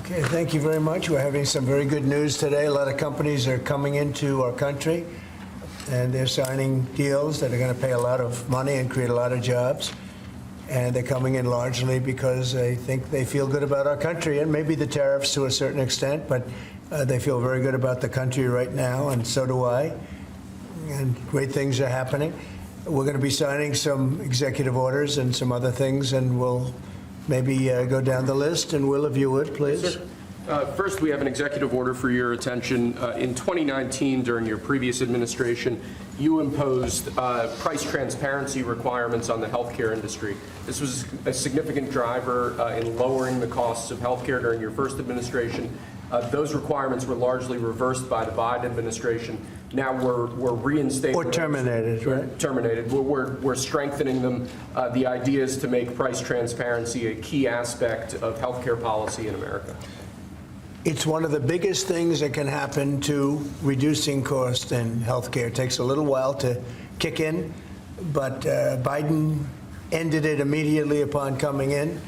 Okay, thank you very much. We're having some very good news today. A lot of companies are coming into our country, and they're signing deals that are going to pay a lot of money and create a lot of jobs. And they're coming in largely because they think they feel good about our country, and maybe the tariffs to a certain extent, but they feel very good about the country right now, and so do I. And great things are happening. We're going to be signing some executive orders and some other things, and we'll maybe go down the list. And Will, if you would, please. Yes, sir. First, we have an executive order for your attention. In 2019, during your previous administration, you imposed price transparency requirements on the healthcare industry. This was a significant driver in lowering the costs of healthcare during your first administration. Those requirements were largely reversed by the Biden administration. Now we're reinstating or terminated, them. right? Terminated. We're strengthening them. The idea is to make price transparency a key aspect of healthcare policy in America. It's one of the biggest things that can happen to reducing costs in healthcare. It takes a little while to kick in, but Biden ended it immediately upon coming in,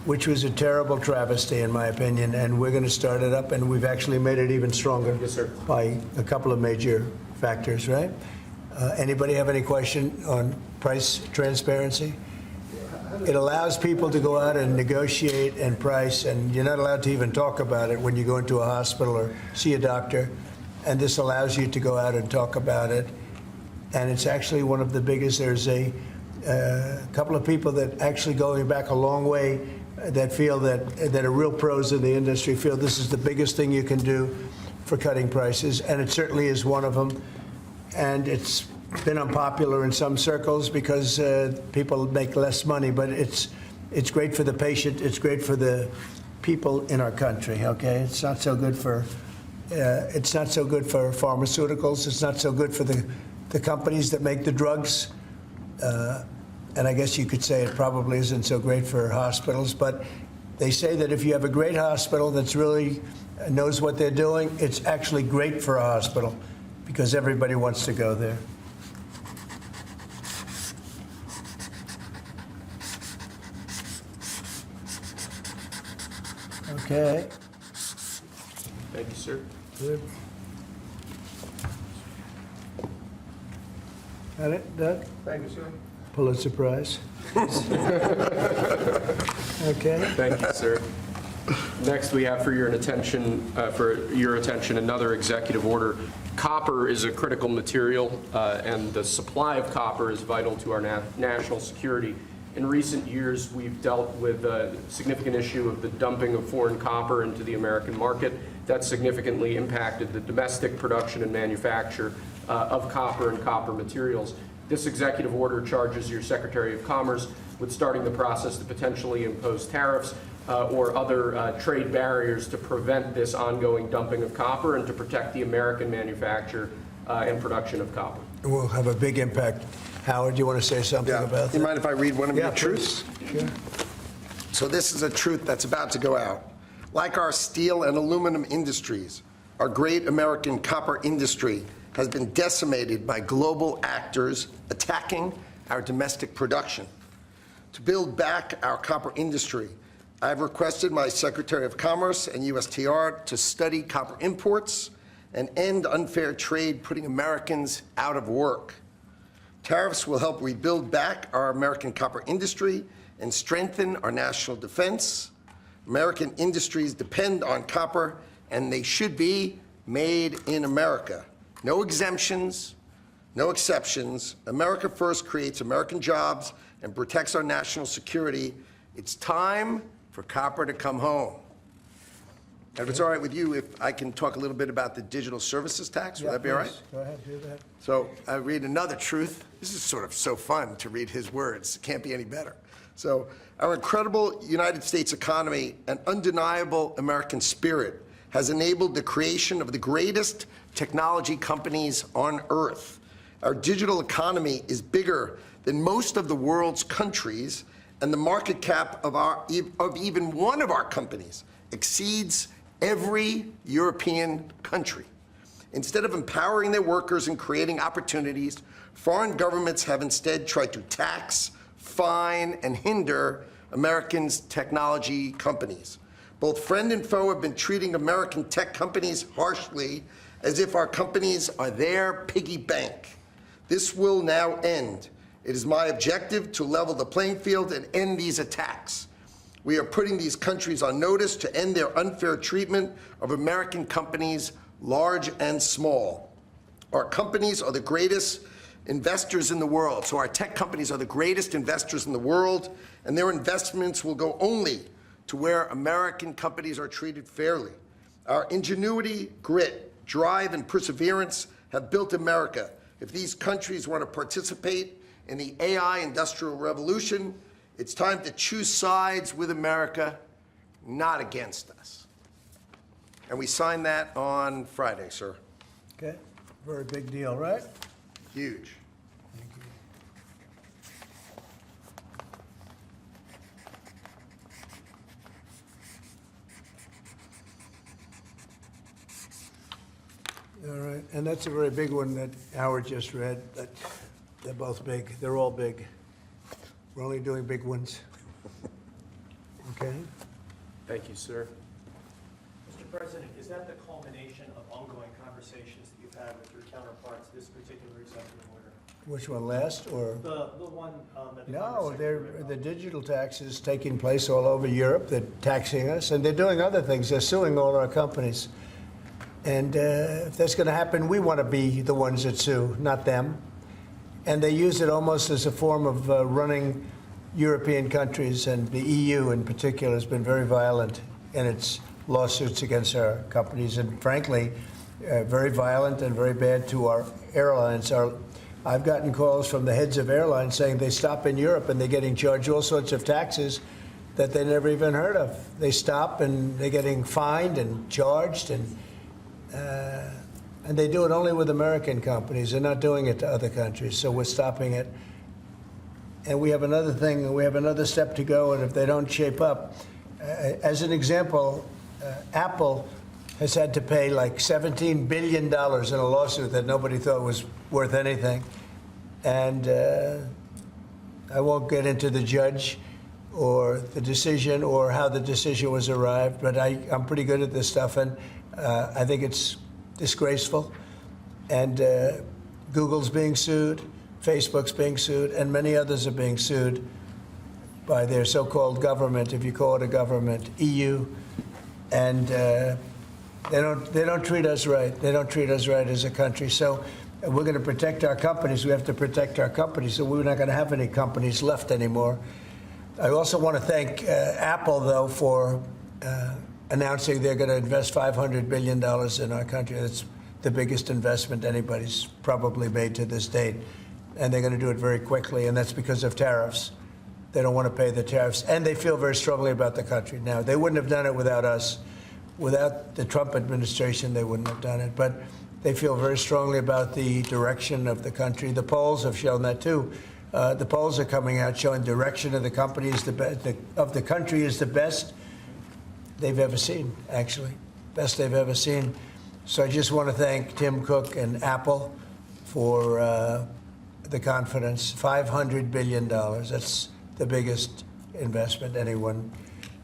which was a terrible travesty, in my opinion, and we're going to start it up, and we've actually made it even stronger. Yes, sir. By a couple of major factors, right? Anybody have any question on price transparency? It allows people to go out and negotiate and price, and you're not allowed to even talk about it when you go into a hospital or see a doctor, and this allows you to go out and talk about it, and it's actually one of the biggest. There's a couple of people that actually going back a long way that feel that are real pros in the industry feel this is the biggest thing you can do for cutting prices, and it certainly is one of them. And it's been unpopular in some circles because people make less money, but it's great for the patient. It's great for the people in our country. Okay, it's not so good for pharmaceuticals. It's not so good for the companies that make the drugs. And I guess you could say it probably isn't so great for hospitals, but they say that if you have a great hospital that's really knows what they're doing, it's actually great for a hospital because everybody wants to go there. Okay. Thank you, sir. Good. Got it, Doug? Thank you, sir. Pulitzer Prize. Okay. Thank you, sir. Next, we have for your attention another executive order. Copper is a critical material, and the supply of copper is vital to our national security. In recent years, we've dealt with a significant issue of the dumping of foreign copper into the American market. That significantly impacted the domestic production and manufacture of copper and copper materials. This executive order charges your Secretary of Commerce with starting the process to potentially impose tariffs or other trade barriers to prevent this ongoing dumping of copper and to protect the American manufacture and production of copper. We'll have a big impact. Howard, do you want to say something about that? Do you mind if I read one of your truths? Sure. So this is a truth that's about to go out. Like our steel and aluminum industries, our great American copper industry has been decimated by global actors attacking our domestic production. To build back our copper industry, I've requested my Secretary of Commerce and USTR to study copper imports and end unfair trade putting Americans out of work. Tariffs will help rebuild back our American copper industry and strengthen our national defense. American industries depend on copper, and they should be made in America. No exemptions, no exceptions. America first creates American jobs and protects our national security. It's time for copper to come home. And if it's all right with you, if I can talk a little bit about the digital services tax, would that be all right? Go ahead, do that. So I read another truth. This is sort of so fun to read his words. It can't be any better. So our incredible United States economy and undeniable American spirit has enabled the creation of the greatest technology companies on earth. Our digital economy is bigger than most of the world's countries, and the market cap of even one of our companies exceeds every European country. Instead of empowering their workers and creating opportunities, foreign governments have instead tried to tax, fine, and hinder Americans' technology companies. Both friend and foe have been treating American tech companies harshly, as if our companies are their piggy bank. This will now end. It is my objective to level the playing field and end these attacks. We are putting these countries on notice to end their unfair treatment of American companies, large and small. Our companies are the greatest investors in the world. So our tech companies are the greatest investors in the world, and their investments will go only to where American companies are treated fairly. Our ingenuity, grit, drive, and perseverance have built America. If these countries want to participate in the AI industrial revolution, it's time to choose sides with America, not against us. And we signed that on Friday, sir. Okay, very big deal, right? Huge. All right, and that's a very big one that Howard just read. They're both big. They're all big. We're only doing big ones. Okay? Thank you, sir. Mr. President, is that the culmination of ongoing conversations that you've had with your counterparts, this particular executive order? Which one, last or? The one that the No, conversation they're, you read the about. digital tax is taking place all over Europe. They're taxing us, and they're doing other things. They're suing all our companies. And if that's going to happen, we want to be the ones that sue, not them. And they use it almost as a form of running European countries, and the EU in particular has been very violent in its lawsuits against our companies, and frankly, very violent and very bad to our airlines. I've gotten calls from the heads of airlines saying they stop in Europe and they're getting charged all sorts of taxes that they never even heard of. They stop and they're getting fined and charged, and they do it only with American companies. They're not doing it to other countries, so we're stopping it. And we have another thing, we have another step to go, and if they don't shape up, as an example, Apple has had to pay like $17 billion in a lawsuit that nobody thought was worth anything. And I won't get into the judge or the decision or how the decision was arrived, but I'm pretty good at this stuff, and I think it's disgraceful. And Google's being sued, Facebook's being sued, and many others are being sued by their so-called government, if you call it a government, EU. And they don't treat us right. They don't treat us right as a country. So we're going to protect our companies. We have to protect our companies. So we're not going to have any companies left anymore. I also want to thank Apple, though, for announcing they're going to invest $500 billion in our country. That's the biggest investment anybody's probably made to this date. And they're going to do it very quickly, and that's because of tariffs. They don't want to pay the tariffs, and they feel very strongly about the country. Now, they wouldn't have done it without us. Without the Trump administration, they wouldn't have done it. But they feel very strongly about the direction of the country. The polls have shown that, too. The polls are coming out showing direction of the company is of the country is the best they've ever seen, actually. Best they've ever seen. So I just want to thank Tim Cook and Apple for the confidence. $500 billion. That's the biggest investment anyone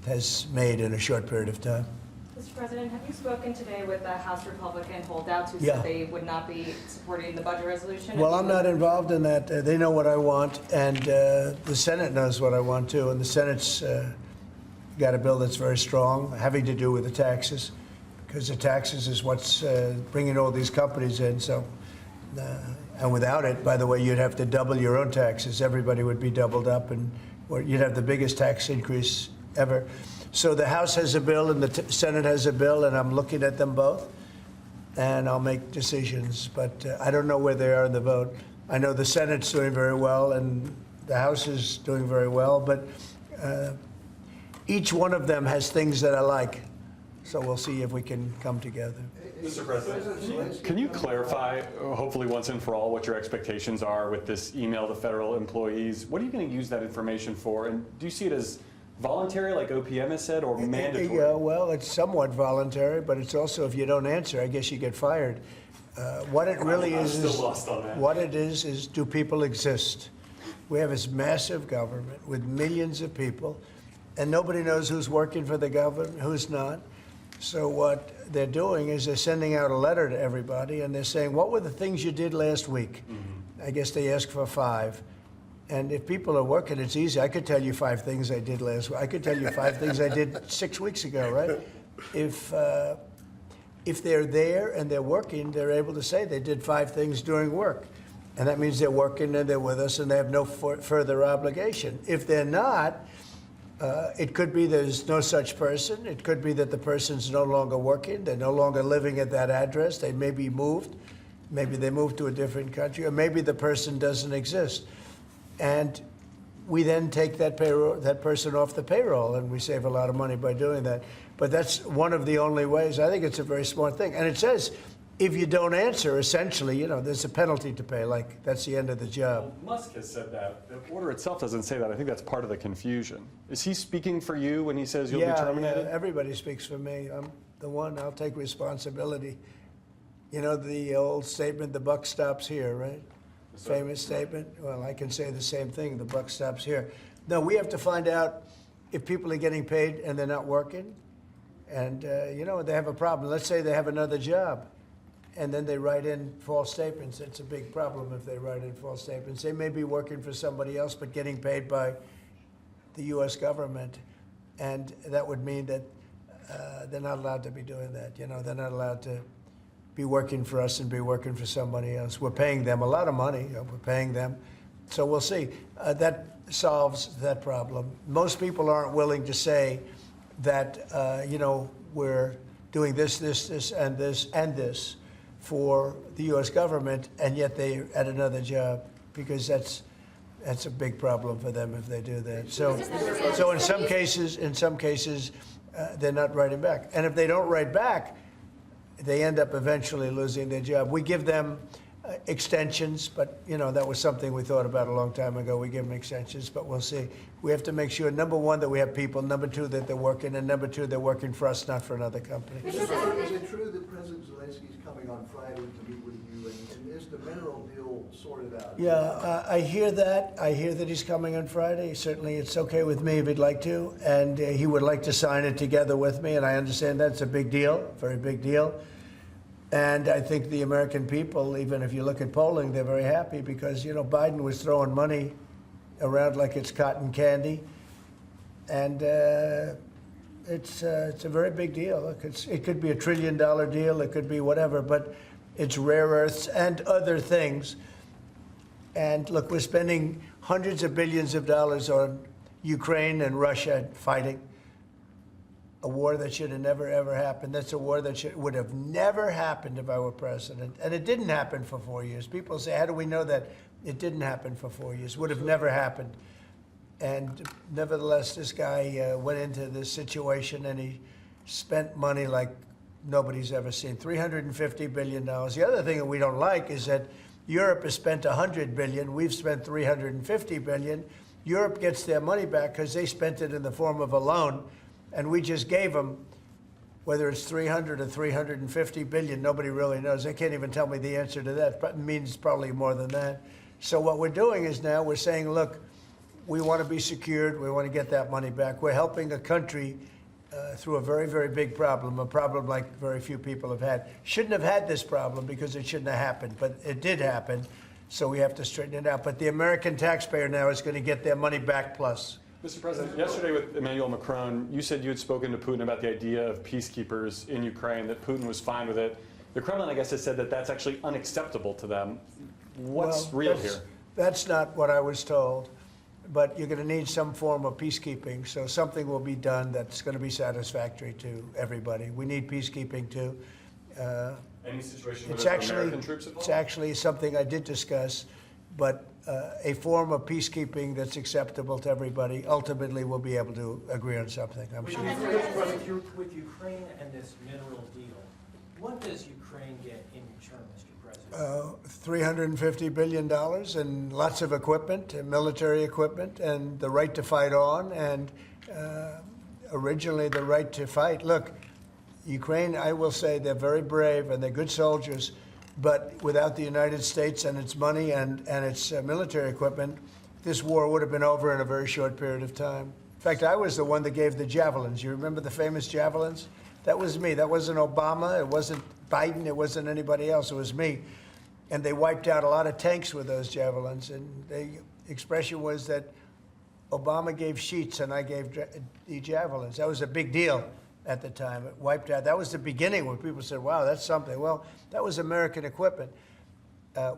has made in a short period of time. Mr. President, have you spoken today with the House Republican holdouts who Yeah. said they would not be supporting the budget resolution? Well, I'm not involved in that. They know what I want, and the Senate knows what I want, too. And the Senate's got a bill that's very strong, having to do with the taxes, because the taxes is what's bringing all these companies in. So, and without it, by the way, you'd have to double your own taxes. Everybody would be doubled up, and you'd have the biggest tax increase ever. So the House has a bill and the Senate has a bill, and I'm looking at them both, and I'll make decisions. But I don't know where they are in the vote. I know the Senate's doing very well, and the House is doing very well, but each one of them has things that I like. So we'll see if we can come together. Mr. President, can you clarify, hopefully once and for all, what your expectations are with this email to federal employees? What are you going to use that information for? And do you see it as voluntary, like OPM has said, or mandatory? Yeah, well, it's somewhat voluntary, but it's also, if you don't answer, I guess you get fired. What it really I'm is, still lost on that. what it is do people exist? We have this massive government with millions of people, and nobody knows who's working for the government, who's not. So what they're doing is they're sending out a letter to everybody, and they're saying, what were the things you did last week? I guess they ask for 5. And if people are working, it's easy. I could tell you 5 things I did last week. I could tell you 5 things I did 6 weeks ago, right? If they're there and they're working, they're able to say they did 5 things during work. And that means they're working and they're with us and they have no further obligation. If they're not, it could be there's no such person. It could be that the person's no longer working. They're no longer living at that address. They may be moved. Maybe they moved to a different country, or maybe the person doesn't exist. And we then take that person off the payroll, and we save a lot of money by doing that. But that's one of the only ways. I think it's a very smart thing. And it says, if you don't answer, essentially, there's a penalty to pay. Like, that's the end of the job. Well, Musk has said that. The order itself doesn't say that. I think that's part of the confusion. Is he speaking for you when he says you'll be terminated? Yeah, everybody speaks for me. I'm the one. I'll take responsibility. You know the old statement, the buck stops here, right? Famous statement. Well, I can say the same thing, the buck stops here. No, we have to find out if people are getting paid and they're not working. And, they have a problem. Let's say they have another job, and then they write in false statements. It's a big problem if they write in false statements. They may be working for somebody else but getting paid by the U.S. government, and that would mean that they're not allowed to be doing that. They're not allowed to be working for us and be working for somebody else. We're paying them a lot of money. We're paying them. So we'll see. That solves that problem. Most people aren't willing to say that, we're doing this, and this for the U.S. government, and yet they're at another job, because that's a big problem for them if they do that. So in some cases, they're not writing back. And if they don't write back, they end up eventually losing their job. We give them extensions, but that was something we thought about a long time ago. We give them extensions, but we'll see. We have to make sure, number one, that we have people, number two, that they're working, and number two, they're working for us, not for another company. Is it true that President Zelensky's coming on Friday to meet with you, and is the mineral deal sorted out? Yeah, I hear that. I hear that he's coming on Friday. Certainly, it's okay with me if he'd like to, and he would like to sign it together with me, and I understand that's a big deal, very big deal. And I think the American people, even if you look at polling, they're very happy because, Biden was throwing money around like it's cotton candy. And it's a very big deal. Look, it could be $1 trillion deal. It could be whatever, but it's rare earths and other things. And look, we're spending hundreds of billions of dollars on Ukraine and Russia fighting. A war that should have never, ever happened. That's a war that would have never happened if I were president. And it didn't happen for 4 years. People say, how do we know that? It didn't happen for 4 years. Would have never happened. And nevertheless, this guy went into this situation and he spent money like nobody's ever seen, $350 billion. The other thing that we don't like is that Europe has spent $100 billion. We've spent $350 billion. Europe gets their money back because they spent it in the form of a loan. And we just gave them, whether it's 300 or 350 billion, nobody really knows. They can't even tell me the answer to that. But it means probably more than that. So what we're doing is now we're saying, look, we want to be secured. We want to get that money back. We're helping a country through a very, very big problem, a problem like very few people have had. Shouldn't have had this problem because it shouldn't have happened, but it did happen. So we have to straighten it out. But the American taxpayer now is going to get their money back plus. Mr. President, yesterday with Emmanuel Macron, you said you had spoken to Putin about the idea of peacekeepers in Ukraine, that Putin was fine with it. The Kremlin, I guess, has said that that's actually unacceptable to them. What's real here? That's not what I was told. But you're going to need some form of peacekeeping, so something will be done that's going to be satisfactory to everybody. We need peacekeeping too. Any situation where there's American troops involved? It's actually something I did discuss, but a form of peacekeeping that's acceptable to everybody. Ultimately, we'll be able to agree on something, I'm sure. With Ukraine and this mineral deal, what does Ukraine get in return, Mr. President? $350 billion and lots of equipment, and military equipment, and the right to fight on, and originally the right to fight. Look, Ukraine, I will say, they're very brave and they're good soldiers, but without the United States and its money and its military equipment, this war would have been over in a very short period of time. In fact, I was the one that gave the javelins. You remember the famous javelins? That was me. That wasn't Obama. It wasn't Biden. It wasn't anybody else. It was me. And they wiped out a lot of tanks with those javelins. And the expression was that Obama gave sheets and I gave the javelins. That was a big deal at the time. It wiped out. That was the beginning when people said, wow, that's something. Well, that was American equipment.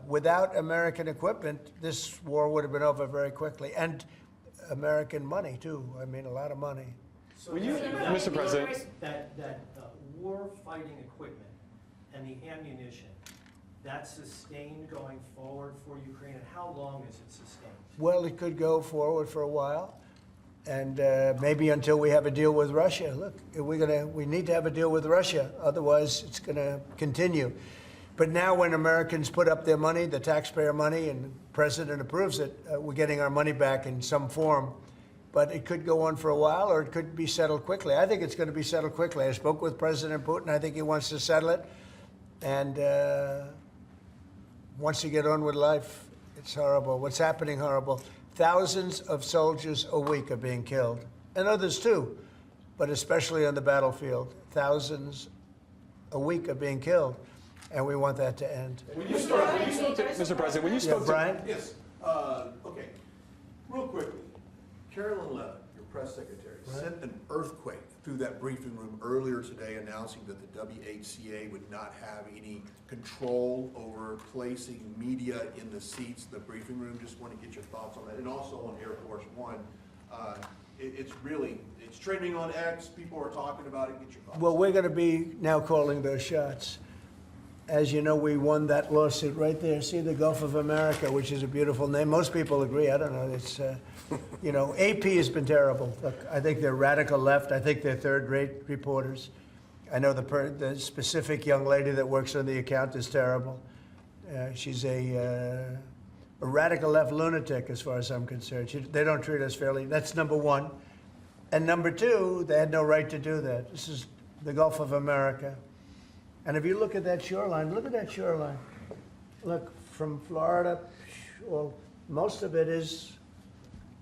Without American equipment, this war would have been over very quickly. And American money, too. I mean, a lot of money. So When you- that- Mr. President. That war-fighting equipment and the ammunition, that's sustained going forward for Ukraine, and how long is it sustained? Well, it could go forward for a while, and maybe until we have a deal with Russia. Look, we need to have a deal with Russia, otherwise it's going to continue. But now when Americans put up their money, the taxpayer money, and the president approves it, we're getting our money back in some form. But it could go on for a while, or it could be settled quickly. I think it's going to be settled quickly. I spoke with President Putin. I think he wants to settle it, and wants to get on with life. It's horrible. What's happening horrible. Thousands of soldiers a week are being killed, and others too, but especially on the battlefield. Thousands a week are being killed, and we want that to end. Mr. President, when you Yeah, spoke to... Brian? Yes, okay. Real quickly, Carolyn Levitt, your press secretary, sent an earthquake through that briefing room earlier today announcing that the WHCA would not have any control over placing media in the seats in the briefing room. Just want to get your thoughts on that. And also on Air Force One, it's trending on X. People are talking about it. Get your thoughts. Well, we're going to be now calling those shots. As you know, we won that lawsuit right there. See, the Gulf of America, which is a beautiful name. Most people agree. I don't know. It's, you know, AP has been terrible. Look, I think they're radical left. I think they're third-rate reporters. I know the specific young lady that works on the account is terrible. She's a radical left lunatic, as far as I'm concerned. They don't treat us fairly. That's number one. And number two, they had no right to do that. This is the Gulf of America. And if you look at that shoreline, look at that shoreline. Look, from Florida, well, most of it is,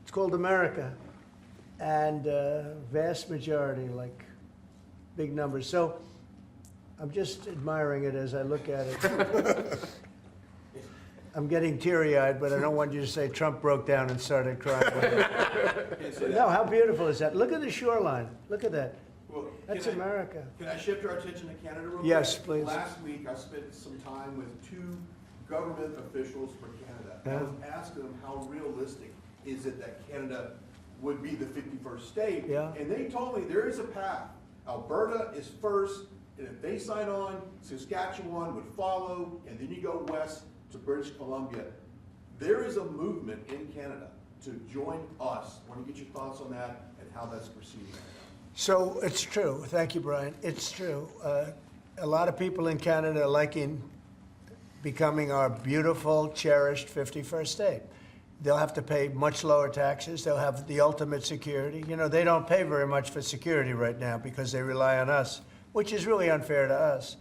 it's called America. And vast majority, like big numbers. So I'm just admiring it as I look at it. I'm getting teary-eyed, but I don't want you to say Trump broke down and started crying. No, how beautiful is that? Look at the shoreline. Look at that. Well, That's can I- America. Can I shift our attention to Canada real quick? Yes, please. Last week, I spent some time with two government officials for Canada. I was asking them how realistic is it that Canada would be the 51st state? Yeah. And they told me there is a path. Alberta is first, and if they sign on, Saskatchewan would follow, and then you go west to British Columbia. There is a movement in Canada to join us. Want to get your thoughts on that and how that's proceeding? So it's true. Thank you, Brian. It's true. A lot of people in Canada are liking becoming our beautiful, cherished 51st state. They'll have to pay much lower taxes. They'll have the ultimate security. You know, they don't pay very much for security right now because they rely on us, which is really unfair to us.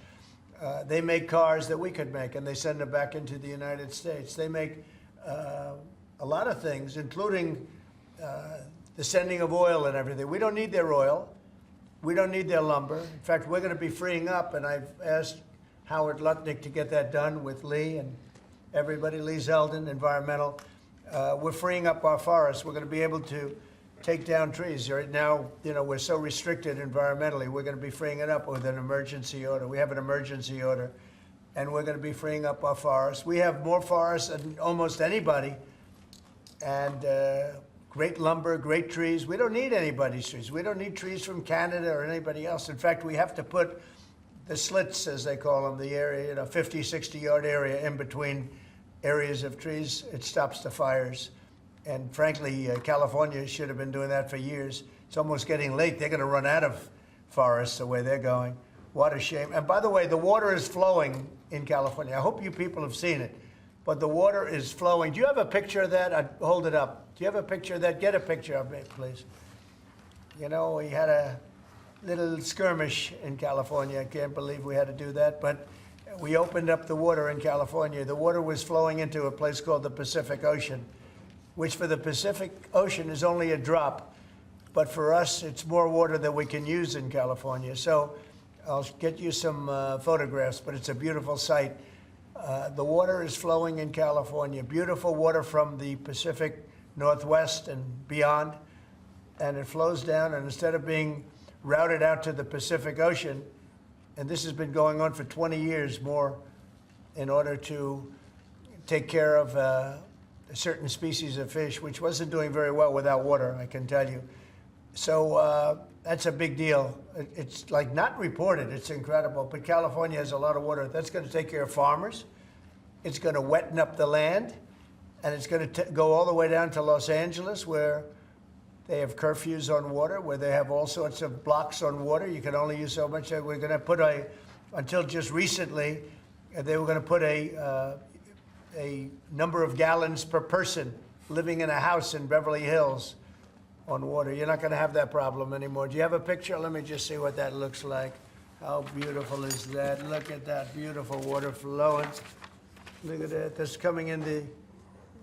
They make cars that we could make, and they send them back into the United States. They make a lot of things, including the sending of oil and everything. We don't need their oil. We don't need their lumber. In fact, we're going to be freeing up, and I've asked Howard Lutnick to get that done with Lee and everybody, Lee Zeldin, environmental. We're freeing up our forests. We're going to be able to take down trees. Right now, you know, we're so restricted environmentally. We're going to be freeing it up with an emergency order. We have an emergency order, and we're going to be freeing up our forests. We have more forests than almost anybody, and great lumber, great trees. We don't need anybody's trees. We don't need trees from Canada or anybody else. In fact, we have to put the slits, as they call them, the area, you know, 50, 60-yard area in between areas of trees. It stops the fires. And frankly, California should have been doing that for years. It's almost getting late. They're going to run out of forests the way they're going. What a shame. And by the way, the water is flowing in California. I hope you people have seen it. But the water is flowing. Do you have a picture of that? I'd hold it up. Do you have a picture of that? Get a picture of it, please. You know, we had a little skirmish in California. I can't believe we had to do that. But we opened up the water in California. The water was flowing into a place called the Pacific Ocean, which for the Pacific Ocean is only a drop. but for us, it's more water than we can use in California. So I'll get you some photographs, but it's a beautiful sight. The water is flowing in California, beautiful water from the Pacific Northwest and beyond, and it flows down, and instead of being routed out to the Pacific Ocean, and this has been going on for 20 years more in order to take care of a certain species of fish, which wasn't doing very well without water, I can tell you. So that's a big deal. It's like not reported, it's incredible, but California has a lot of water. That's going to take care of farmers. It's going to wetten up the land, and it's going to go all the way down to Los Angeles, where they have curfews on water, where they have all sorts of blocks on water. You can only use so much. We're going to put until just recently, they were going to put a number of gallons per person living in a house in Beverly Hills on water. You're not going to have that problem anymore. Do you have a picture? Let me just see what that looks like. How beautiful is that? Look at that beautiful water flowing. Look at that. That's coming in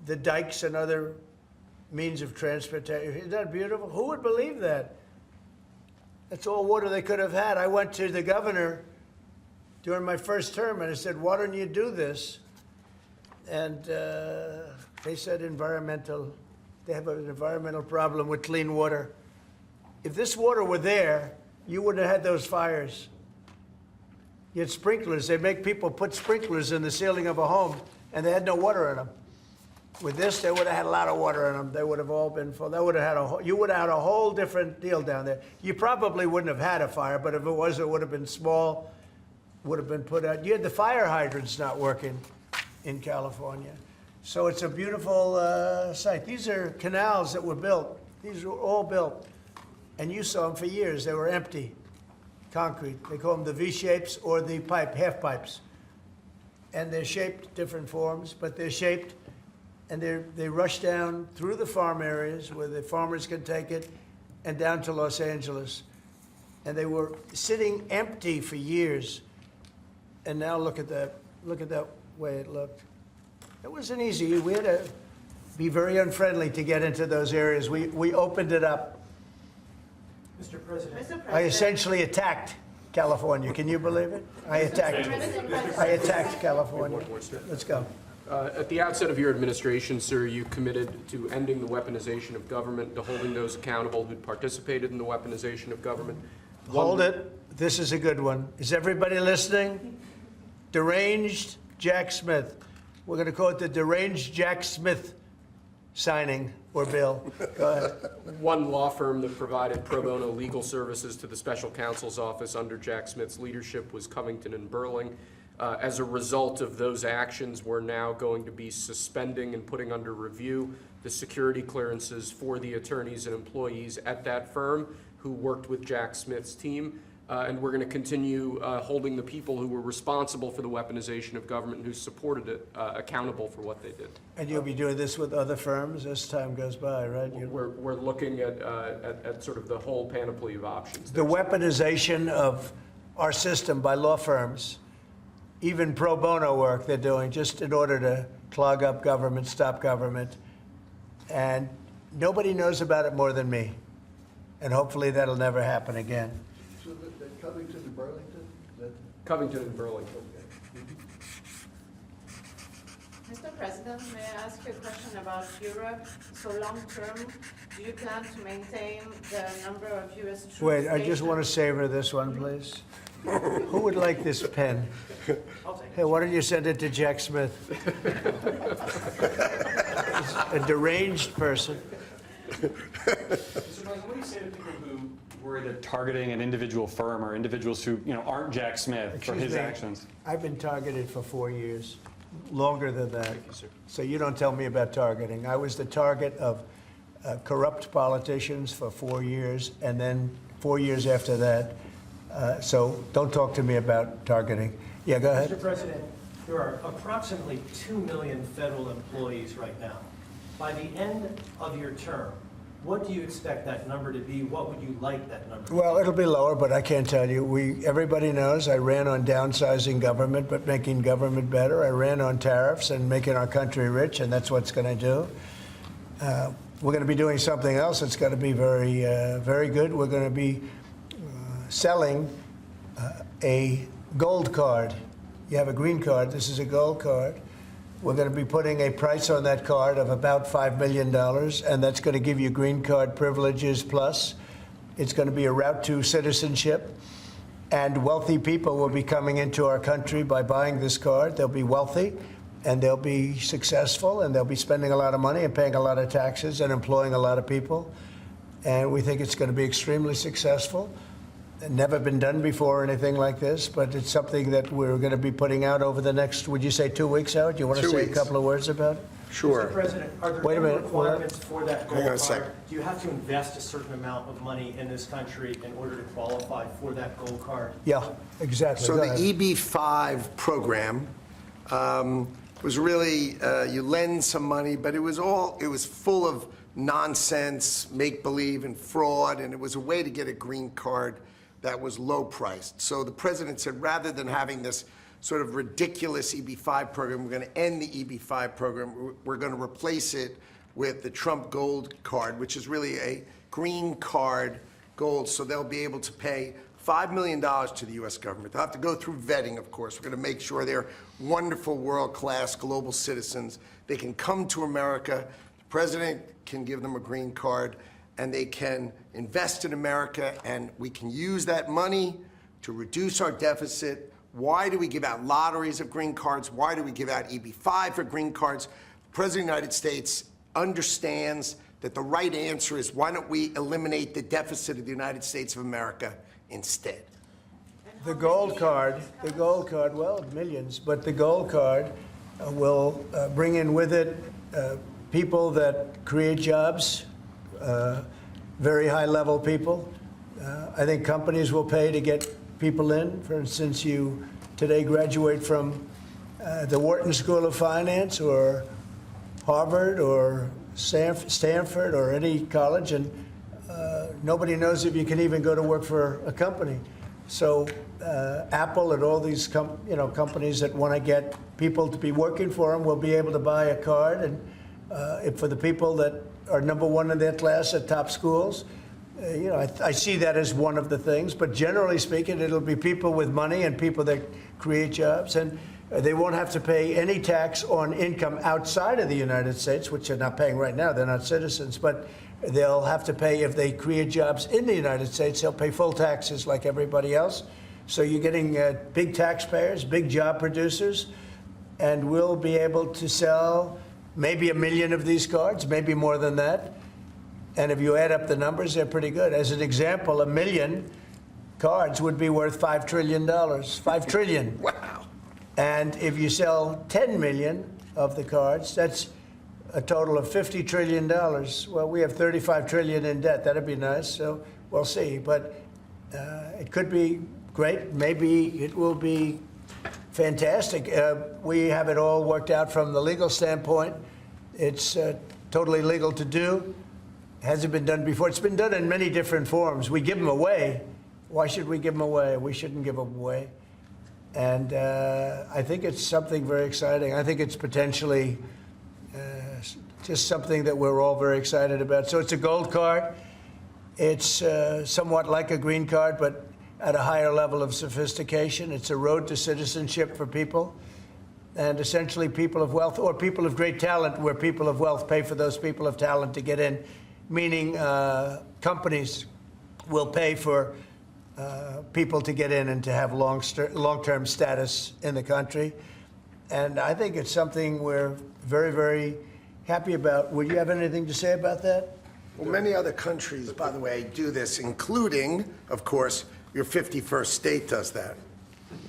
the dikes and other means of transportation. Isn't that beautiful? Who would believe that? That's all water they could have had. I went to the governor during my first term and I said, why don't you do this? And they said they have an environmental problem with clean water. If this water were there, you wouldn't have had those fires. You had sprinklers. They make people put sprinklers in the ceiling of a home, and they had no water in them. With this, they would have had a lot of water in them. They would have all been full. That would have had you would have had a whole different deal down there. You probably wouldn't have had a fire, but if it was, it would have been small, would have been put out. You had the fire hydrants not working in California. So it's a beautiful site. These are canals that were built. These were all built. And you saw them for years. They were empty, concrete. They call them the V-shapes or the half pipes. And they're shaped different forms, but they're shaped, and they rush down through the farm areas where the farmers can take it and down to Los Angeles. And they were sitting empty for years. And now look at that. Look at that way it looked. It wasn't easy. We had to be very unfriendly to get into those areas. We opened it up. Mr. President. I essentially attacked California. Can you believe it? I attacked California. Let's go. At the outset of your administration, sir, you committed to ending the weaponization of government, to holding those accountable who participated in the weaponization of government. Hold it. This is a good one. Is everybody listening? Deranged Jack Smith. We're going to call it the Deranged Jack Smith signing or bill. Go ahead. One law firm that provided pro bono legal services to the special counsel's office under Jack Smith's leadership was Covington and Burling. As a result of those actions, we're now going to be suspending and putting under review the security clearances for the attorneys and employees at that firm who worked with Jack Smith's team. And we're going to continue holding the people who were responsible for the weaponization of government and who supported it accountable for what they did. And you'll be doing this with other firms as time goes by, right? We're looking at sort of the whole panoply of options. The weaponization of our system by law firms, even pro bono work they're doing just in order to clog up government, stop government. And nobody knows about it more than me. And hopefully that'll never happen again. So that Covington and Burlington? Covington and Burlington. Mr. President, may I ask you a question about Europe? So long term, do you plan to maintain the number of U.S. troops? Wait, I just stationed? want to savor this one, please. Who would like this pen? I'll take it. Hey, why don't you send it to Jack Smith? A deranged person. Mr. President, what do you say to people who worry that targeting an individual firm or individuals who aren't Jack Smith for Excuse his me. actions? I've been targeted for 4 years, longer than that. Thank you, sir. So you don't tell me about targeting. I was the target of corrupt politicians for 4 years, and then 4 years after that. So don't talk to me about targeting. Yeah, go ahead. Mr. President, there are approximately 2 million federal employees right now. By the end of your term, what do you expect that number to be? What would you like that number to be? Well, it'll be lower, but I can't tell you. Everybody knows I ran on downsizing government, but making government better. I ran on tariffs and making our country rich, and that's what's going to do. we're going to be doing something else that's going to be very, very good. We're going to be selling a gold card. You have a green card. This is a gold card. We're going to be putting a price on that card of about $5 million, and that's going to give you green card privileges plus. It's going to be a route to citizenship, and wealthy people will be coming into our country by buying this card. They'll be wealthy, and they'll be successful, and they'll be spending a lot of money and paying a lot of taxes and employing a lot of people. And we think it's going to be extremely successful. Never been done before or anything like this, but it's something that we're going to be putting out over the next, would you say 2 weeks, Howard? Do you want to 2 say a weeks. couple of words about it? Sure. Mr. President, are there Wait a any minute. requirements for that gold Hang on a card? second. Do you have to invest a certain amount of money in this country in order to qualify for that gold card? Yeah, exactly. So Go the ahead. EB-5 program was really, you lend some money, but it was full of nonsense, make-believe, and fraud, and it was a way to get a green card that was low-priced. So the president said, rather than having this sort of ridiculous EB-5 program, we're going to end the EB-5 program. We're going to replace it with the Trump Gold Card, which is really a green card gold. So they'll be able to pay $5 million to the U.S. government. They'll have to go through vetting, of course. We're going to make sure they're wonderful, world-class global citizens. They can come to America. The president can give them a green card, and they can invest in America, and we can use that money to reduce our deficit. Why do we give out lotteries of green cards? Why do we give out EB-5 for green cards? The President of the United States understands that the right answer is, why don't we eliminate the deficit of the United States of America instead? The gold card, well, millions, but the gold card will bring in with it people that create jobs, very high-level people. I think companies will pay to get people in. For instance, you today graduate from the Wharton School of Finance or Harvard or Stanford or any college, and nobody knows if you can even go to work for a company. So Apple and all these companies that want to get people to be working for them will be able to buy a card, and for the people that are number one in their class at top schools, I see that as one of the things. But generally speaking, it'll be people with money and people that create jobs, and they won't have to pay any tax on income outside of the United States, which they're not paying right now. They're not citizens, but they'll have to pay if they create jobs in the United States. They'll pay full taxes like everybody else. So you're getting big taxpayers, big job producers, and we'll be able to sell maybe 1 million of these cards, maybe more than that. And if you add up the numbers, they're pretty good. As an example, 1 million cards would be worth $5 trillion. $5 trillion. Wow. And if you sell 10 million of the cards, that's a total of $50 trillion. Well, we have 35 trillion in debt. That'd be nice. So we'll see. But it could be great. Maybe it will be fantastic. We have it all worked out from the legal standpoint. It's totally legal to do. Hasn't been done before. It's been done in many different forms. We give them away. Why should we give them away? We shouldn't give them away. And I think it's something very exciting. I think it's potentially just something that we're all very excited about. So it's a gold card. It's somewhat like a green card, but at a higher level of sophistication. It's a road to citizenship for people. And essentially people of wealth or people of great talent, where people of wealth pay for those people of talent to get in, meaning companies will pay for people to get in and to have long-term status in the country. And I think it's something we're very, very happy about. Would you have anything to say about that? Well, many other countries, by the way, do this, including, of course, your 51st state does that.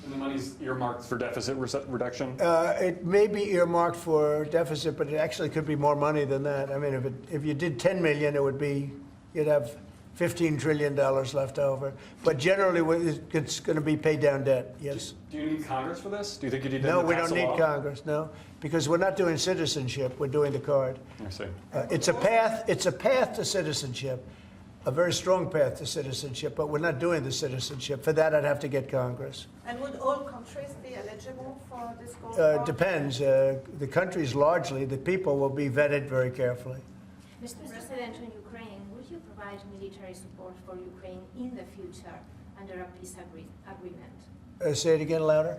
And the money's earmarked for deficit reduction? It may be earmarked for deficit, but it actually could be more money than that. I mean, if you did 10 million, you'd have $15 trillion left over. But generally, it's going to be paid down debt, yes. Do you need Congress for this? Do you think you need to No, pass we don't a need law? Congress, no, because we're not doing citizenship, we're doing the card. I see. It's a path to citizenship, a very strong path to citizenship, but we're not doing the citizenship. For that, I'd have to get Congress. And would all countries be eligible for this gold card? Depends. The countries largely, the people will be vetted very carefully. Mr. President, on Ukraine, would you provide military support for Ukraine in the future under a peace agreement? Say it again louder.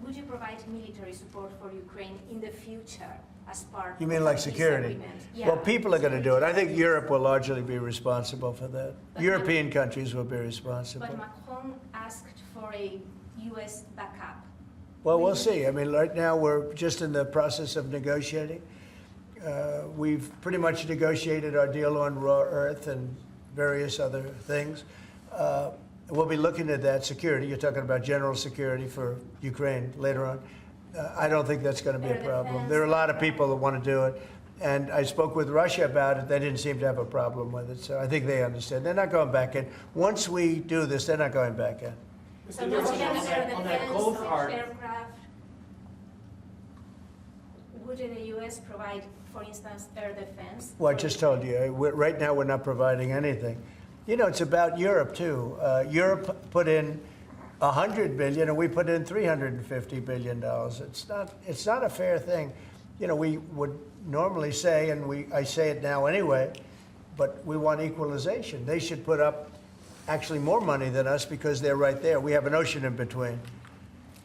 Would you provide military support for Ukraine in the future as part You mean of like a peace security? agreement? Yeah. Well, people are going to do it. I think Europe will largely be responsible for that. But European countries will be responsible. But Macron asked for a U.S. backup. Well, we'll see. I mean, right now, we're just in the process of negotiating. We've pretty much negotiated our deal on raw earth and various other things. We'll be looking at that security. You're talking about general security for Ukraine later on. I don't think that's going to be a problem. There are a lot of people that want to do it. And I spoke with Russia about it. They didn't seem to have a problem with it. So I think they understand. They're not going back in. Once we do this, they're not going back in. So On those that gold card, aircraft, would the U.S. provide, for instance, air defense? Well, I just told you, right now we're not providing anything. You know, it's about Europe, too. Europe put in $100 billion, and we put in $350 billion. It's not a fair thing. You know, we would normally say, and I say it now anyway, but we want equalization. They should put up actually more money than us because they're right there. We have an ocean in between.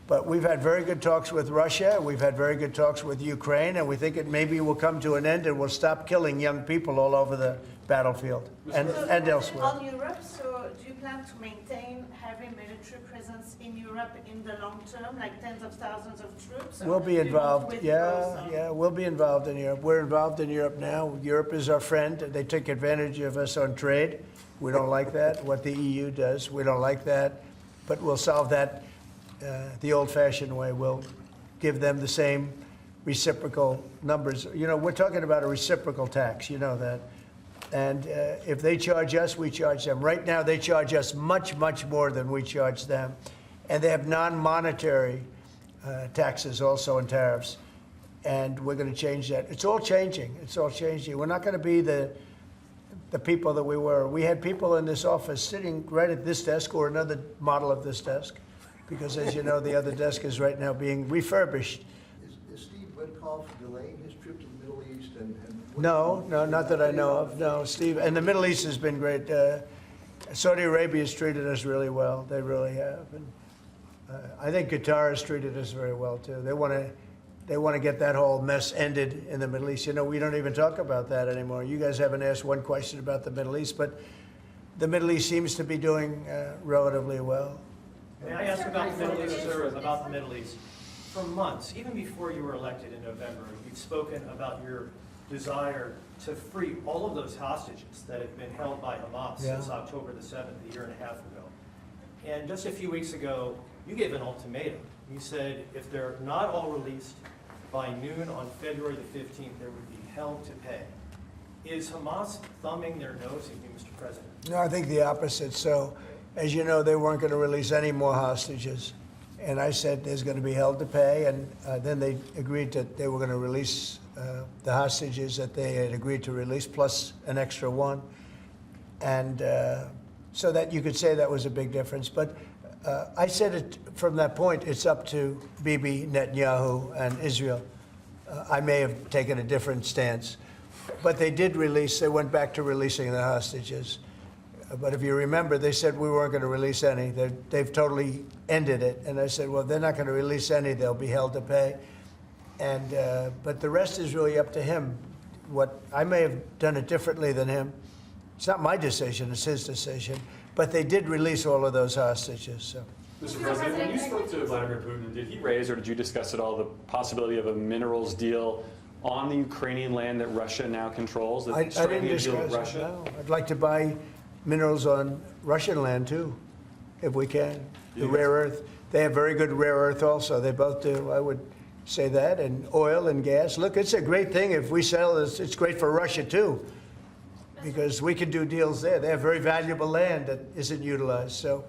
But we've had very good talks with Russia. We've had very good talks with Ukraine, and we think it maybe will come to an end and we'll stop killing young people all over the battlefield and elsewhere. On Europe, so do you plan to maintain heavy military presence in Europe in the long term, like tens of thousands of troops? or We'll be do you involved. want to withdraw some? Yeah, we'll be involved in Europe. We're involved in Europe now. Europe is our friend. They take advantage of us on trade. We don't like that, what the EU does. We don't like that. But we'll solve that the old-fashioned way. We'll give them the same reciprocal numbers. You know, we're talking about a reciprocal tax. You know that. And if they charge us, we charge them. Right now, they charge us much, much more than we charge them. And they have non-monetary taxes also and tariffs. And we're going to change that. It's all changing. It's all changing. We're not going to be the people that we were. We had people in this office sitting right at this desk or another model of this desk. Because, as you know, the other desk is right now being refurbished. Is Steve Witkoff delaying his trip to the Middle East? No, not that I know of. No, Steve. And the Middle East has been great. Saudi Arabia has treated us really well. They really have. And I think Qatar has treated us very well, too. They want to get that whole mess ended in the Middle East. You know, we don't even talk about that anymore. You guys haven't asked one question about the Middle East, but the Middle East seems to be doing relatively well. may I ask about the Middle East, sir, about the Middle East? For months, even before you were elected in November, you've spoken about your desire to free all of those hostages that have been held by Hamas since October the 7th, a year and a half ago. And just a few weeks ago, you gave an ultimatum. You said if they're not all released by noon on February the 15th, there would be hell to pay. Is Hamas thumbing their nose at you, Mr. President? No, I think the opposite. So, as you know, they weren't going to release any more hostages. And I said there's going to be hell to pay. And then they agreed that they were going to release the hostages that they had agreed to release, plus an extra one. And so that you could say that was a big difference. But I said it from that point, it's up to Bibi Netanyahu and Israel. I may have taken a different stance. But they did release, they went back to releasing the hostages. But if you remember, they said we weren't going to release any. They've totally ended it. And I said, well, they're not going to release any. They'll be held to pay. And but the rest is really up to him. What I may have done it differently than him. It's not my decision. It's his decision. But they did release all of those hostages. So. Mr. President, when you spoke to Vladimir Putin, did he raise or did you discuss at all the possibility of a minerals deal on the Ukrainian land that Russia now controls? I didn't discuss it, no. I'd like to buy minerals on Russian land, too, if we can. The rare earth. They have very good rare earth also. They both do. I would say that. And oil and gas. Look, it's a great thing. If we sell this, it's great for Russia, too, because we can do deals there. They have very valuable land that isn't utilized. So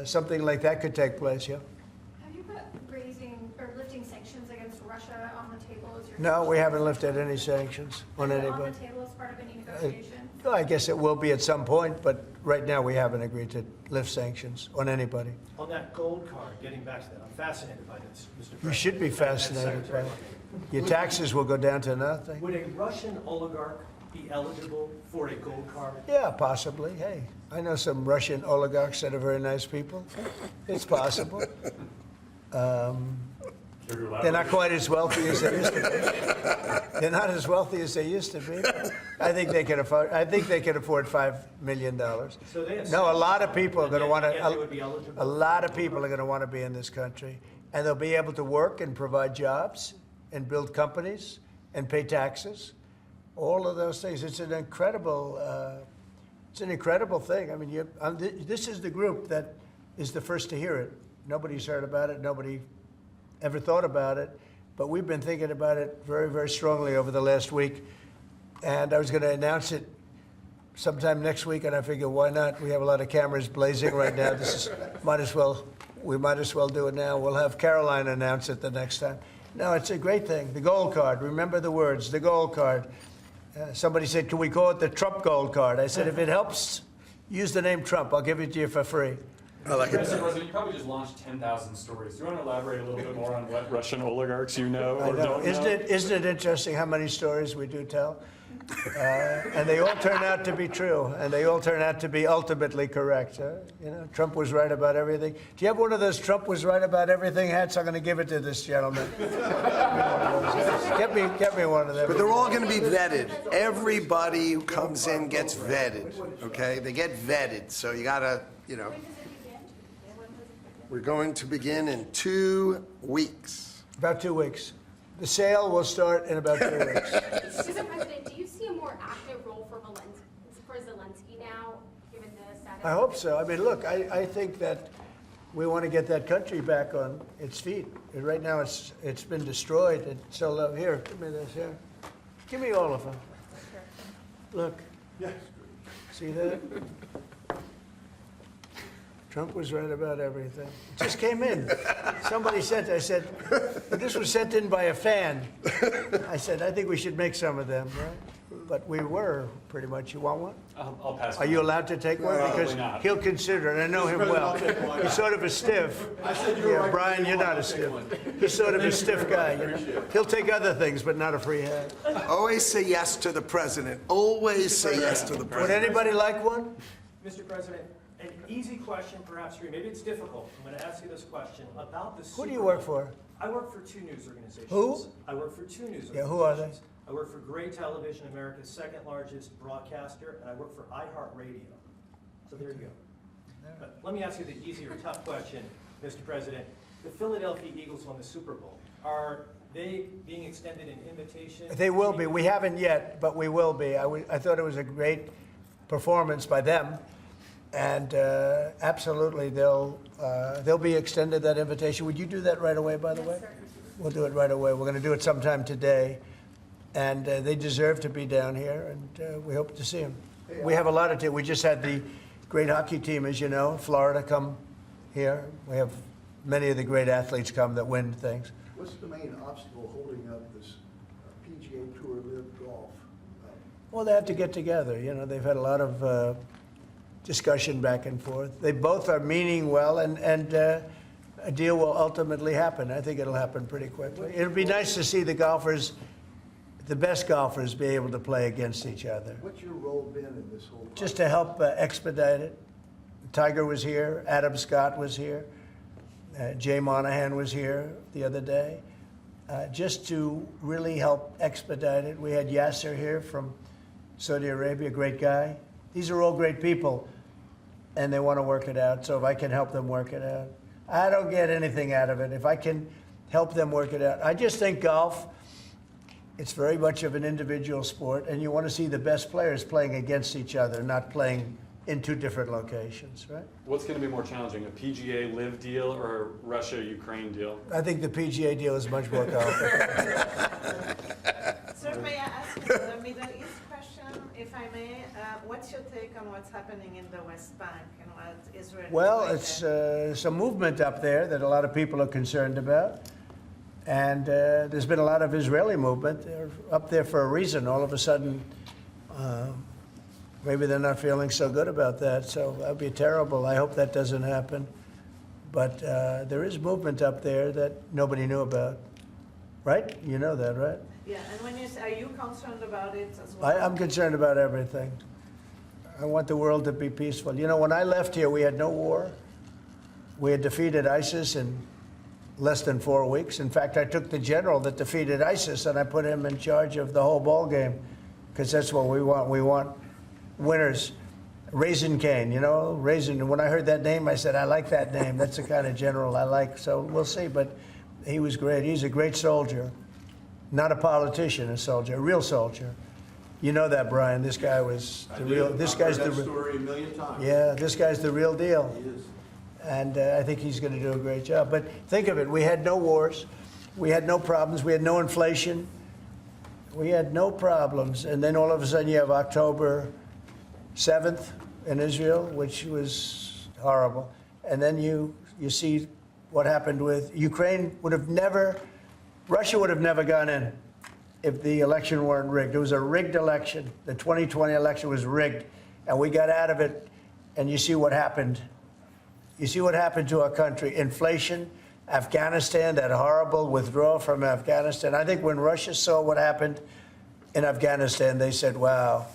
something like that could take place, yeah. Have you put raising or lifting sanctions against Russia on the table as your No, we haven't lifted any sanctions on Is it anybody. on the table as part of any negotiation? I guess it will be at some point, but right now we haven't agreed to lift sanctions on anybody. On that gold card, getting back to that, I'm fascinated by this, Mr. President. You should be fascinated by it. Your taxes will go down to nothing. Would a Russian oligarch be eligible for a gold card? Yeah, possibly. Hey, I know some Russian oligarchs that are very nice people. It's possible. They're not quite as wealthy as they used to be. They're not as wealthy as they used to be. I think they can afford. I think they can afford $5 million. So they have No, a lot of people are going to want and they would be eligible. to. A lot of people are going to want to be in this country, and they'll be able to work and provide jobs and build companies and pay taxes. All of those things. It's an incredible. It's an incredible thing. I mean, this is the group that is the first to hear it. Nobody's heard about it. Nobody ever thought about it, but we've been thinking about it very, very strongly over the last week. And I was going to announce it sometime next week, and I figured, why not? We have a lot of cameras blazing right now. We might as well do it now. We'll have Caroline announce it the next time. No, it's a great thing. The gold card. Remember the words, the gold card. Somebody said, can we call it the Trump gold card? I said, if it helps, use the name Trump. I'll give it to you for free. I like it. Mr. President, you probably just launched 10,000 stories. Do you want to elaborate a little bit more on what Russian oligarchs you know or don't know? Isn't it interesting how many stories we do tell? And they all turn out to be true, and they all turn out to be ultimately correct. You know, Trump was right about everything. Do you have one of those Trump was right about everything hats? I'm going to give it to this gentleman. Get me one of them. But they're all going to be vetted. Everybody who comes in gets vetted, okay? They get vetted, so you got to, you know. We're going to begin in 2 weeks. About 2 weeks. The sale will start in about 2 weeks. Mr. President, do you see a more active role for Zelensky now, given the status? I hope so. I mean, look, I think that we want to get that country back on its feet. And right now, it's been destroyed. And so, here, give me this here. Give me all of them. Look. See that? Trump was right about everything. It just came in. Somebody sent, I said, this was sent in by a fan. I said, I think we should make some of them, right? But we were, pretty much. You want one? I'll pass. Are you allowed to take one? Because not. he'll consider it. I know him well. He's sort of a stiff. Yeah, Brian, you're not a stiff. He's sort of a stiff guy. You know? He'll take other things, but not a free hand. Always say yes to the president. Always say yes to the Would president. anybody like one? Mr. President, an easy question perhaps for you. Maybe it's difficult. I'm going to ask you this question about the Super Who do you work Bowl. for? I work for 2 news organizations. Who? I work for 2 news organizations. Yeah, who are they? I work for Gray Television, America's second largest broadcaster, and I work for iHeartRadio. So there you go. But let me ask you the easier, tough question, Mr. President. The Philadelphia Eagles won the Super Bowl. Are they being extended an invitation? They will be. We haven't yet, but we will be. I thought it was a great performance by them. And absolutely, they'll be extended that invitation. Would you do that right away, by the way? We'll do it right away. We're going to do it sometime today. And they deserve to be down here, and we hope to see them. We have a lot of teams. We just had the great hockey team, as you know, Florida come here. We have many of the great athletes come that win things. What's the main obstacle holding up this PGA Tour Live Golf? Well, they have to get together. You know, they've had a lot of discussion back and forth. They both are meaning well, and a deal will ultimately happen. I think it'll happen pretty quickly. It'll be nice to see the golfers, the best golfers, be able to play against each other. What's your role been in this whole process? Just to help expedite it. Tiger was here. Adam Scott was here. Jay Monahan was here the other day. Just to really help expedite it. We had Yasser here from Saudi Arabia, great guy. These are all great people, and they want to work it out. So if I can help them work it out, I don't get anything out of it. If I can help them work it out. I just think golf, it's very much of an individual sport, and you want to see the best players playing against each other, not playing in 2 different locations, right? What's going to be more challenging, a PGA Live deal or a Russia-Ukraine deal? I think the PGA deal is much more complicated. Sir, may I ask the Middle East question, if I may? What's your take on what's happening in the West Bank and what Israel is Well, doing it's there? some movement up there that a lot of people are concerned about. And there's been a lot of Israeli movement. They're up there for a reason. All of a sudden, maybe they're not feeling so good about that. So that would be terrible. I hope that doesn't happen. But there is movement up there that nobody knew about. Right? You know that, right? Yeah, and when you say, are you concerned about it as well? I'm concerned about everything. I want the world to be peaceful. You know, when I left here, we had no war. We had defeated ISIS in less than 4 weeks. In fact, I took the general that defeated ISIS and I put him in charge of the whole ball game, because that's what we want. We want winners. Raisin Cane, you know, Raisin. When I heard that name, I said, I like that name. That's the kind of general I like. So we'll see. But he was great. He's a great soldier. Not a politician, a soldier, a real soldier. You know that, Brian. This guy was the real. This guy's the. I've heard that story a million times. Yeah, this guy's the real deal. He is. And I think he's going to do a great job. But think of it. We had no wars. We had no problems. We had no inflation. We had no problems. And then all of a sudden you have October 7th in Israel, which was horrible. And then you see what happened with Ukraine. Russia would have never gone in if the election weren't rigged. It was a rigged election. The 2020 election was rigged. And we got out of it. And you see what happened. You see what happened to our country. Inflation, Afghanistan, that horrible withdrawal from Afghanistan. I think when Russia saw what happened in Afghanistan, they said, wow,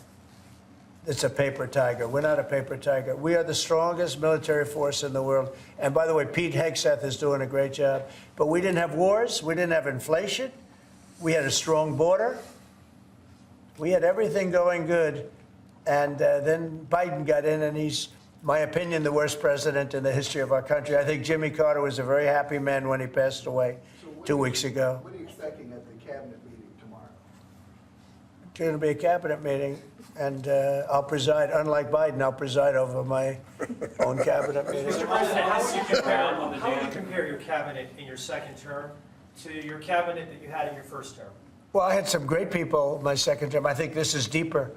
it's a paper tiger. We're not a paper tiger. We are the strongest military force in the world. And by the way, Pete Hegseth is doing a great job. But we didn't have wars. We didn't have inflation. We had a strong border. We had everything going good. And then Biden got in, and he's, my opinion, the worst president in the history of our country. I think Jimmy Carter was a very happy man when he passed away 2 weeks ago. What are you expecting at the cabinet meeting tomorrow? It's going to be a cabinet meeting, and I'll preside. Unlike Biden, I'll preside over my own cabinet meeting. Mr. President, how would you compare your cabinet in your second term to your cabinet that you had in your first term? Well, I had some great people my second term. I think this is deeper.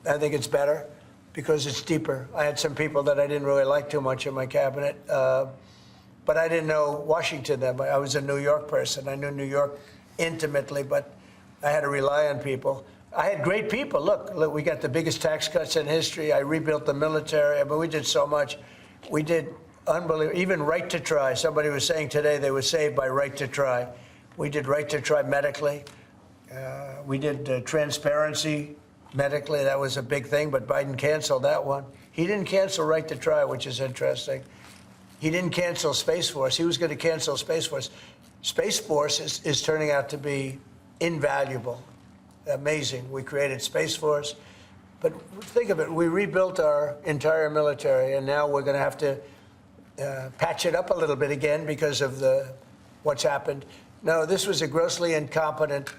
I think it's better because it's deeper. I had some people that I didn't really like too much in my cabinet, but I didn't know Washington then. I was a New York person. I knew New York intimately, but I had to rely on people. I had great people. Look, we got the biggest tax cuts in history. I rebuilt the military. I mean, we did so much. We did unbelievable. Even right to try. Somebody was saying today they were saved by right to try. We did right to try medically. We did transparency medically. That was a big thing, but Biden canceled that one. He didn't cancel right to try, which is interesting. He didn't cancel Space Force. He was going to cancel Space Force. Space Force is turning out to be invaluable. Amazing. We created Space Force. But think of it. We rebuilt our entire military, and now we're going to have to patch it up a little bit again because of what's happened. No, this was a grossly incompetent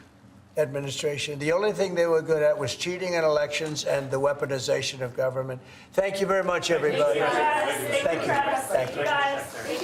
administration. The only thing they were good at was cheating in elections and the weaponization of government. Thank you very much, everybody. Thank you. Thank you. Thank you.